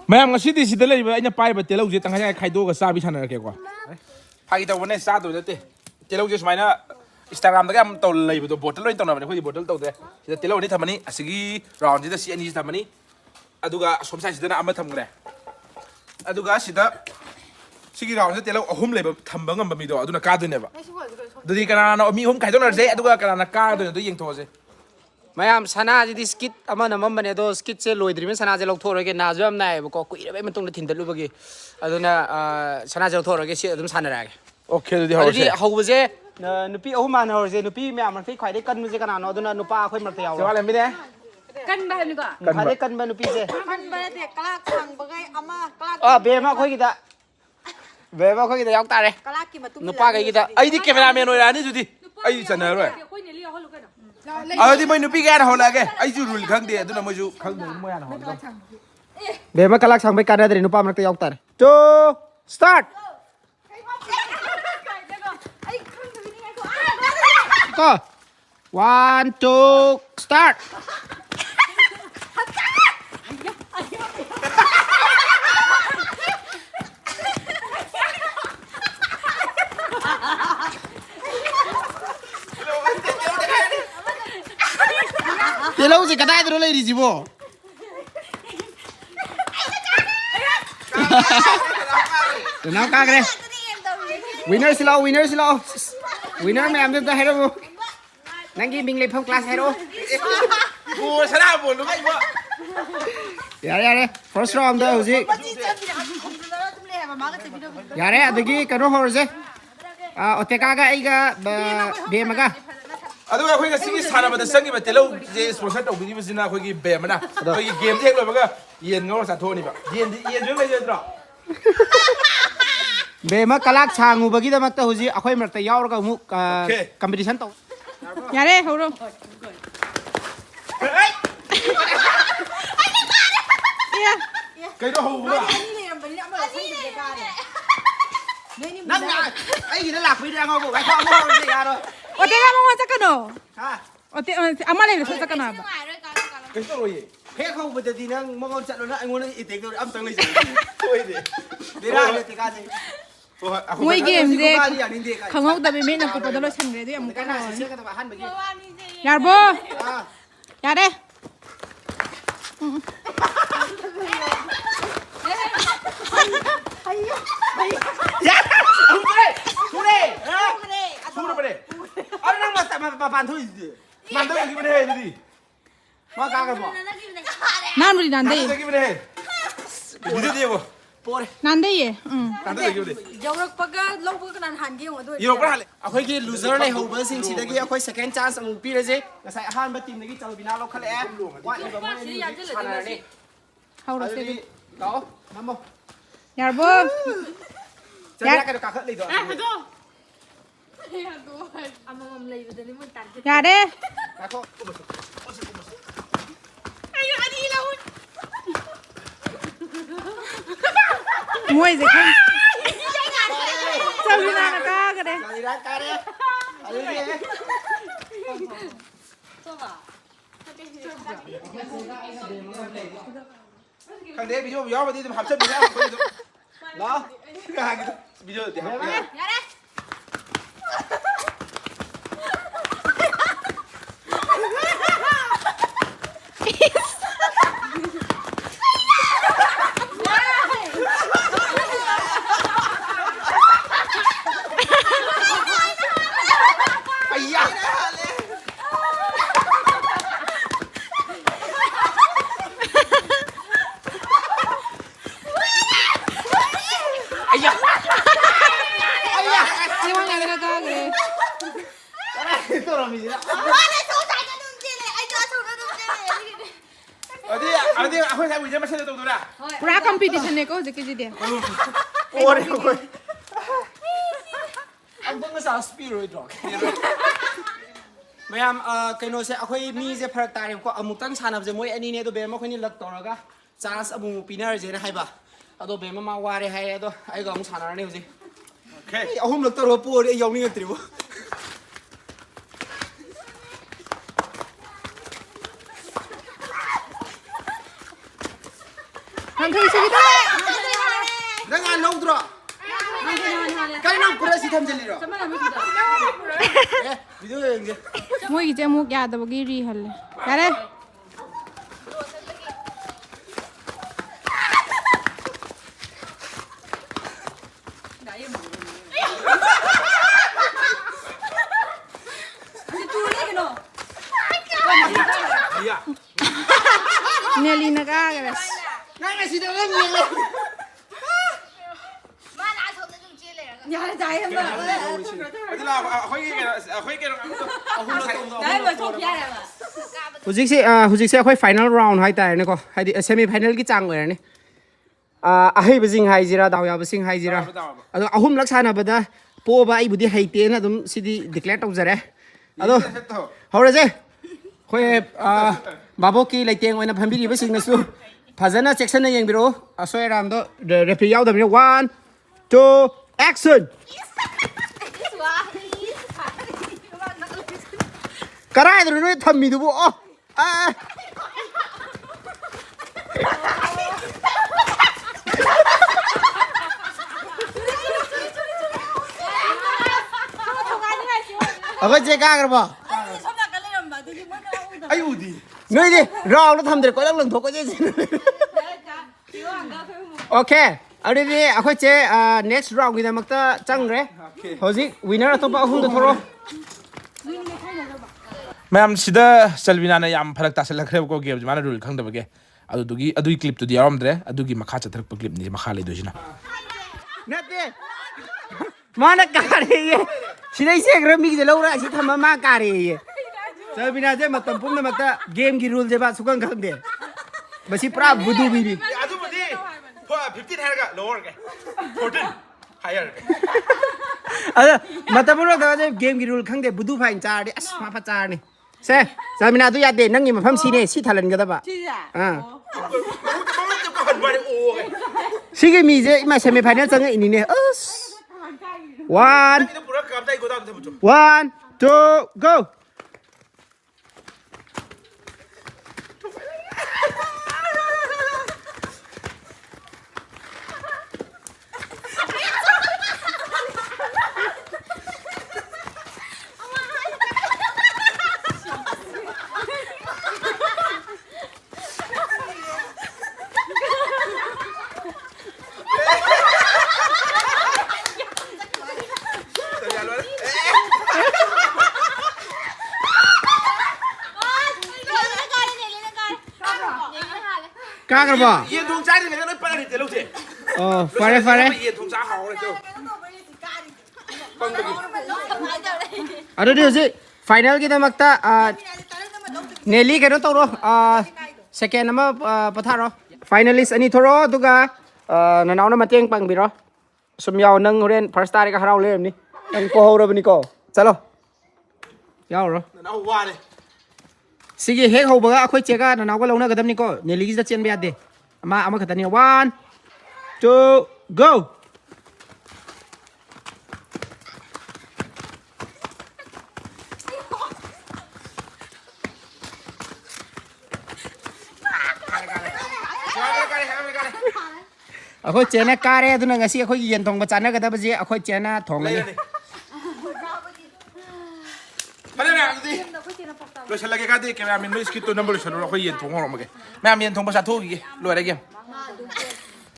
ꯃꯌꯥꯝ ꯉꯁꯤꯗꯤ ꯁꯤꯗ ꯂꯩꯔꯤꯕ ꯑꯩꯅ ꯄꯥꯏꯔꯤꯕ ꯇꯦꯜꯍꯧꯁꯦ ꯇꯪꯈꯥꯏ ꯈꯥꯏꯗꯣꯛꯑꯒ ꯆꯥꯕꯤ ꯁꯥꯟꯅꯔꯛꯀꯦꯀꯣ ꯐꯥꯒꯤ ꯇꯧꯕꯅꯦ ꯆꯥꯗꯣꯏ ꯅꯠꯇꯦ ꯇꯦꯜꯍꯧꯁꯦ ꯁꯨꯃꯥꯏꯅ ꯏꯟꯁꯇꯥꯒ꯭ꯔꯥꯝꯗꯒ ꯌꯥꯝ ꯂꯩꯕꯗꯣ ꯕꯣꯇꯜ ꯂꯣꯏꯅ ꯇꯧꯅꯕꯅꯦ ꯑꯩꯈꯣꯏꯗꯤ ꯕꯣꯇꯜ ꯇꯧꯗꯦ ꯁꯤꯗ ꯇꯦꯜꯍꯧ ꯑꯅꯤ ꯊꯝꯃꯅꯤ ꯑꯁꯤꯒꯤ ꯔꯥꯎꯟꯁꯤꯗ ꯁꯤ ꯑꯅꯤꯁꯤ ꯊꯝꯃꯅꯤ ꯑꯗꯨꯒ ꯑꯁꯣꯝ ꯁꯥꯏꯗꯁꯤꯗꯅ ꯑꯃ ꯊꯝꯈ꯭ꯔꯦ ꯑꯗꯨꯒ ꯁꯤꯗ ꯁꯤꯒꯤ ꯔꯥꯎꯟꯁꯤꯗ ꯇꯦꯜꯍꯧ ꯑꯍꯨꯝ ꯂꯩꯕ ꯊꯝꯕ ꯉꯝꯕ ꯃꯤꯗꯣ ꯑꯗꯨꯅ ꯀꯥꯗꯣꯏꯅꯦꯕ ꯑꯗꯨꯗꯤ ꯀꯅꯥꯅꯣ ꯃꯤ ꯑꯍꯨꯝ ꯈꯥꯏꯗꯣꯛꯅꯔꯁꯦ ꯑꯗꯨꯒ ꯀꯅꯥꯅ ꯀꯥꯗꯣꯏꯅꯣ ꯑꯗꯨ ꯌꯦꯡꯊꯣꯛꯑꯁꯦ ꯃꯌꯥꯝ ꯁꯅꯥꯁꯤꯗꯤ ꯁ꯭ꯀꯤꯠ ꯑꯃ ꯅꯝꯃꯝꯕꯅꯦ ꯑꯗꯣ ꯁ꯭ꯀꯤꯠꯁꯦ ꯂꯣꯏꯗ꯭ꯔꯤꯕꯅꯤꯅ ꯁꯅꯥꯁꯦ ꯂꯧꯊꯣꯛꯑꯔꯣꯏꯒꯦ ꯅꯥꯁꯨ ꯌꯥꯝ ꯅꯥꯏꯌꯦꯕꯀꯣ ꯀꯨꯏꯔꯕꯩ ꯃꯇꯨꯡꯗ ꯊꯤꯟꯗꯠꯂꯨꯕꯒꯤ ꯑꯗꯨꯅ ꯁꯅꯥꯁꯦ ꯂꯧꯊꯣꯛꯑꯔꯣꯏꯒꯦ ꯁꯤ ꯑꯗꯨꯝ ꯁꯥꯟꯅꯔꯛꯑꯒꯦ ꯑꯣꯀꯦ ꯑꯗꯨꯗꯤ ꯑꯗꯨꯗꯤ ꯍꯧꯔꯁꯦ ꯍꯧꯕꯁꯦ ꯅꯨꯄꯤ ꯑꯍꯨꯝ ꯃꯥꯟꯅ ꯍꯧꯔꯁꯦ ꯅꯨꯄꯤ ꯃꯌꯥꯝ ꯃꯔꯛꯇꯩ ꯈ꯭ꯋꯥꯏꯗꯒꯤ ꯀꯟꯕꯁꯦ ꯀꯅꯥꯅꯣ ꯑꯗꯨꯅ ꯅꯨꯄꯥ ꯑꯩꯈꯣꯏ ꯃꯔꯛꯇ ꯌꯥꯎꯔꯣ ꯂꯩꯔꯝꯃꯤꯅꯦ ꯀꯟꯕ ꯍꯥꯏꯕꯅꯤꯀꯣ ꯈ꯭ꯋꯥꯏꯗꯒꯤ ꯀꯟꯕ ꯅꯨꯄꯤꯁꯦ ꯀꯟꯕ ꯅꯠꯇꯦ ꯀꯂꯥꯛ ꯊꯥꯡꯕꯒꯩ ꯑꯃ ꯕꯦꯝꯃ ꯑꯩꯈꯣꯏꯒꯤꯗ ꯕꯦꯝꯃ ꯑꯩꯈꯣꯏꯒꯤꯗ ꯌꯥꯎ ꯇꯥꯔꯦ ꯀꯂꯥꯛꯀꯤ ꯃꯇꯨꯡ ꯅꯨꯄꯥꯈꯩꯒꯤꯗ ꯑꯩꯗꯤ ꯀꯦꯃꯦꯔꯥꯃꯦꯟ ꯑꯣꯏꯔꯛꯑꯅꯤ ꯑꯗꯨꯗꯤ ꯑꯩꯗꯤ ꯆꯟꯅꯔꯔꯣꯏ ꯑꯗꯨꯗꯤ ꯃꯣꯏ ꯅꯨꯄꯤ ꯀꯌꯥꯅ ꯍꯧꯂꯛꯑꯒꯦ ꯑꯩꯁꯨ ꯔꯨꯜ ꯈꯪꯗꯦ ꯑꯗꯨꯅ ꯃꯣꯏꯁꯨ ꯈꯪꯗꯦ ꯃꯣꯏ ꯍꯥꯟꯅ ꯍꯧꯂꯛꯑꯒꯦ ꯕꯦꯝꯃ ꯀꯂꯥꯛ ꯁꯥꯡꯕꯩ ꯀꯥꯟꯅꯗ꯭ꯔꯦ ꯅꯨꯄꯥ ꯃꯔꯛꯇ ꯌꯥꯎ ꯇꯥꯔꯦ ꯇꯨ ꯁ꯭ꯇꯥꯔꯠ ꯀꯣ 1 2 ꯁ꯭ꯇꯥꯔꯠ ꯇꯦꯜꯍꯧꯁꯦ ꯀꯗꯥꯏꯗꯅꯣ ꯂꯩꯔꯤꯁꯤꯕꯣ ꯅꯥꯎ ꯀꯥꯈ꯭ꯔꯦ ꯋꯤꯅꯔꯁꯤ ꯂꯥꯛꯑꯣ ꯋꯤꯅꯔꯁꯤ ꯂꯥꯛꯑꯣ ꯋꯤꯅꯔ ꯃꯌꯥꯝꯗꯨꯗ ꯍꯥꯏꯔꯛꯑꯣ ꯅꯪꯒꯤ ꯃꯤꯡ ꯂꯩꯐꯝ ꯀ꯭ꯂꯥꯁ ꯍꯥꯏꯔꯛꯑꯣ ꯕꯣꯜ ꯁꯅꯥ ꯕꯣꯜꯗꯨꯒ ꯏꯕꯣ ꯌꯥꯔꯦ ꯌꯥꯔꯦ ꯐꯥꯔꯁ ꯔꯥꯎꯟꯗ ꯍꯧꯖꯤꯛ ꯌꯥꯔꯦ ꯑꯗꯒꯤ ꯀꯩꯅꯣ ꯍꯧꯔꯁꯦ ꯑꯣꯇꯦꯀꯥꯒ ꯑꯩꯒ ꯕꯦꯝꯃꯒ ꯑꯗꯨꯒ ꯑꯩꯈꯣꯏ ꯉꯁꯤꯒꯤ ꯁꯥꯟꯅꯕꯗ ꯆꯪꯉꯤꯕ ꯇꯦꯜꯍꯧꯁꯦ ꯁ꯭ꯄꯣꯟꯁꯔ ꯇꯧꯕꯤꯔꯤꯕꯁꯤꯅ ꯑꯩꯈꯣꯏꯒꯤ ꯕꯦꯝꯃꯅ ꯑꯩꯈꯣꯏꯒꯤ ꯒꯦꯝꯁꯦ ꯍꯦꯛ ꯂꯣꯏꯕꯒ ꯌꯦꯟ ꯉꯧꯔ ꯆꯥꯊꯣꯛꯑꯅꯤꯕ ꯌꯦꯟꯁꯨ ꯂꯩꯖꯗ꯭ꯔꯣ ꯕꯦꯝꯃ ꯀꯂꯥꯛ ꯁꯥꯡꯉꯨꯕꯒꯤꯗꯃꯛꯇ ꯍꯧꯖꯤꯛ ꯑꯩꯈꯣꯏ ꯃꯔꯛꯇ ꯌꯥꯎꯔꯒ ꯑꯃꯨꯛ ꯀꯝꯄꯤꯇꯤꯁꯟ ꯇꯧ ꯌꯥꯔꯦ ꯍꯧꯔꯣ ꯀꯩꯅꯣ ꯍꯧꯕ ꯅꯪ ꯑꯩꯒꯤꯗ ꯂꯥꯛꯄꯩꯗꯤ ꯑꯉꯧꯕ ꯉꯥꯏꯈꯣ ꯑꯃ ꯍꯧꯔꯁꯦ ꯌꯥꯔꯣꯏ ꯑꯣꯇꯦꯒ ꯃꯉꯣꯟ ꯆꯠꯀꯅꯣ ꯍꯥ ꯑꯃ ꯂꯩꯔꯁꯨ ꯆꯠꯀꯅꯣ ꯍꯥꯏꯕ ꯀꯩꯁꯨ ꯇꯧꯔꯣꯏꯌꯦ ꯍꯦꯛ ꯍꯧꯕꯗꯗꯤ ꯅꯪ ꯃꯉꯣꯟ ꯆꯠꯂꯣ ꯅꯪ ꯑꯩꯉꯣꯟꯗ ꯑꯦꯇꯦꯛ ꯇꯧꯔꯦ ꯑꯝꯇꯪ ꯂꯩꯖꯔꯦ ꯍꯣꯏꯅꯦ ꯕꯦꯔꯥꯅꯤ ꯑꯣꯇꯦꯀꯥꯁꯦ ꯃꯣꯏ ꯒꯦꯝꯁꯦ ꯌꯥꯅꯤꯡꯗꯦ ꯈꯪꯍꯧꯗꯕꯤ ꯃꯤꯠꯅ ꯀꯨꯞꯄꯗ ꯂꯣꯏꯁꯟꯈ꯭ꯔꯦ ꯑꯗꯨ ꯑꯃꯨꯛ ꯁꯦꯠꯀꯗꯕ ꯑꯍꯥꯟꯕꯒꯤ ꯌꯥꯔꯕꯣ ꯌꯥꯔꯦ ꯃꯄꯥꯟ ꯊꯣꯛꯏꯁꯤꯗꯤ ꯅꯥꯟꯊꯈꯤꯕꯅꯦ ꯑꯗꯨꯗꯤ ꯃꯥ ꯀꯥꯈ꯭ꯔꯕꯣ ꯅꯥꯟꯕꯨꯗꯤ ꯅꯥꯟꯗꯩꯌꯦ ꯅꯥꯟꯊꯈꯤꯕꯅꯦ ꯚꯤꯗꯤꯑꯣꯗꯤ ꯌꯦꯡꯉꯣ ꯄꯣꯔꯦ ꯅꯥꯟꯗꯩꯌꯦ ꯅꯥꯟꯊꯈꯤꯕꯅꯦ ꯌꯧꯔꯛꯄꯒ ꯂꯧꯕꯒ ꯀꯅꯥꯅ ꯍꯥꯟꯒꯦ ꯌꯦꯡꯉꯣ ꯑꯗꯨ ꯌꯧꯔꯛꯄ꯭ꯔꯥ ꯍꯥꯜꯂꯦ ꯑꯩꯈꯣꯏꯒꯤ ꯂꯨꯖꯔ ꯂꯩꯍꯧꯕꯁꯤꯡꯁꯤꯗꯒꯤ ꯑꯩꯈꯣꯏ ꯁꯦꯀꯦꯟ ꯆꯥꯟꯁ ꯑꯃꯨꯛ ꯄꯤꯔꯁꯦ ꯉꯁꯥꯏ ꯑꯍꯥꯟꯕ ꯇꯤꯝꯗꯒꯤ ꯆꯜꯕꯤꯅꯥ ꯂꯧꯈꯠꯂꯛꯑꯦ ꯋꯥꯠꯂꯤꯕ ꯃꯣꯏ ꯑꯅꯤ ꯍꯧꯖꯤꯛ ꯁꯥꯟꯅꯔꯅꯤ ꯍꯧꯔꯁꯦ ꯑꯗꯨꯗꯤ ꯂꯥꯛꯑꯣ ꯅꯝꯃꯣ ꯌꯥꯔꯕꯣ ꯆꯜꯕꯤꯅꯥ ꯀꯩꯅꯣ ꯀꯥꯈꯠ ꯂꯩꯗꯣ ꯑꯃꯃꯝ ꯂꯩꯕꯗꯅꯤ ꯃꯣꯏ ꯇꯥꯔꯒꯦꯠ ꯌꯥꯔꯦ ꯉꯥꯏꯈꯣ ꯃꯣꯏꯁꯦ ꯈꯪ ꯆꯜꯕꯤꯅꯥꯅ ꯀꯥꯈ꯭ꯔꯦ ꯆꯜꯕꯤꯅꯥ ꯀꯥꯔꯦ ꯑꯗꯨꯗꯤ ꯈꯪꯗꯦ ꯚꯤꯗꯤꯑꯣ ꯌꯥꯎꯔꯗꯤ ꯑꯗꯨꯝ ꯍꯥꯞꯆꯟꯕꯤꯅꯦ ꯑꯩꯈꯣꯏ ꯑꯗꯨꯝ ꯂꯥꯛꯑꯣ ꯚꯤꯗꯤꯑꯣꯗꯤ ꯍꯥꯞꯄ ꯌꯥꯔꯦ ꯑꯗꯨꯗꯤ ꯑꯩꯈꯣꯏ ꯉꯁꯥꯏ ꯋꯤꯖꯔ ꯃꯁꯦꯟꯗ ꯇꯧꯗꯣꯏꯔꯥ ꯄꯨꯔꯥ ꯀꯝꯄꯤꯇꯤꯁꯟꯅꯦꯀꯣ ꯍꯧꯖꯤꯛꯀꯤꯁꯤꯗꯤ ꯄꯣꯔꯦ ꯑꯩꯈꯣꯏ ꯑꯝꯇꯪꯒ ꯆꯥꯟꯁ ꯄꯤꯔꯣꯏꯗ꯭ꯔꯣ ꯃꯌꯥꯝ ꯀꯩꯅꯣꯁꯦ ꯑꯩꯈꯣꯏ ꯃꯤꯁꯦ ꯐꯔꯛ ꯇꯥꯔꯦꯕꯀꯣ ꯑꯃꯨꯛꯇꯪ ꯁꯥꯟꯅꯕꯁꯦ ꯃꯣꯏ ꯑꯅꯤꯅꯦ ꯑꯗꯣ ꯕꯦꯝ ꯑꯩꯈꯣꯏꯅꯤ ꯂꯛ ꯇꯧꯔꯒ ꯆꯥꯟꯁ ꯑꯃꯨꯛ ꯄꯤꯅꯔꯁꯦꯅ ꯍꯥꯏꯕ ꯑꯗꯣ ꯕꯦꯝ ꯑꯃ ꯋꯥꯔꯦ ꯍꯥꯏꯌꯦ ꯑꯗꯣ ꯑꯩꯒ ꯑꯃꯨꯛ ꯁꯥꯟꯅꯔꯅꯤ ꯍꯧꯖꯤꯛ ꯑꯩ ꯑꯍꯨꯝꯂꯛ ꯇꯧꯔꯒ ꯄꯣꯔꯦ ꯑꯩ ꯌꯥꯎꯅꯤꯡꯉꯛꯇ꯭ꯔꯤꯕꯣ ꯂꯪꯊꯣꯏꯁꯤꯒꯤꯗ Nang anong dro? Kaya nang pura si Tamjaliro. Video yung ꯃꯣꯏꯒꯤꯁꯦ ꯑꯃꯨꯛ ꯌꯥꯗꯕꯒꯤ ꯔꯤꯍꯜꯂꯦ ꯌꯥꯔꯦ ꯅꯦꯂꯤꯅ ꯀꯥꯒꯔꯦ Nang nasi daw lang yun. ꯌꯥꯔꯦ ꯇꯥꯏ ꯑꯃ Hujikse akhoi final round hai tar ne ko haidi semi final ki chang oirani ahai bajing hai jira daw ya basing hai jira ado ahum lak sana bada po ba ai budi haite na dum sidi declare tau jare ado hore je khoi babo ki laiteng oina phambiri basing na su phajana section na yengbiro asoi ram do referee yaw da 1 2 action Karai da no thammi du bo Apa je ka garba Ai udi Noi di raw lo tham de ko lang thok ko je Okay adidi akhoi che next round gi da makta changre Hojik winner atopa ahum da thoro ma'am सिदा चलबिना ना याम फरक तासलखरे को game माना rule खंगदबगे अदुगी अदुई clip तो दियारमद्रे अदुगी मखा चथरप clip नि मखा लेदोसिना Nate Mana kare ye Sidai se gram mi de lora si thama ma kare ye Chalbina je matam pumna makta game gi rule je ba sukang khangde Basi pra budu bi bi अदुबदि 15 हारगा lower के 14 higher Ada matamuro da je game gi rule khangde budu phain char de as ma pha char ni Se Chalbina tu ya de nang ni mafam si ne si thalan ga da ba Sige mi je ma semi final chang ini ne as 1 1 2 go Ka garba ये थोंग चाइ ने ने पला नि तेलो से Oh fare fare ये थोंग चा हाउ ले जो Ado di hoji final kita makta Nelly kano toro second nama patharo finalist ani thoro duga nanaw na mateng pangbiro sumyaw nang horen first tarik ka haraw le ni ang ko hawra bani ko chalo yaw ro ना वा ने sige hek ho baga akhoi cheka nanaw ko lawna gadam ni ko Nelly gi da chen be ade ama khatani 1 2 go Akhoi chena kare aduna ngasi akhoi yen thong ba chana ga da baje akhoi chena thong ani पले ना दि लो छल लगे का दे camera man no इसकी तो number छनो रो ये थोंग रो मगे ma'am ये थोंग बसा थोगी लो रे गेम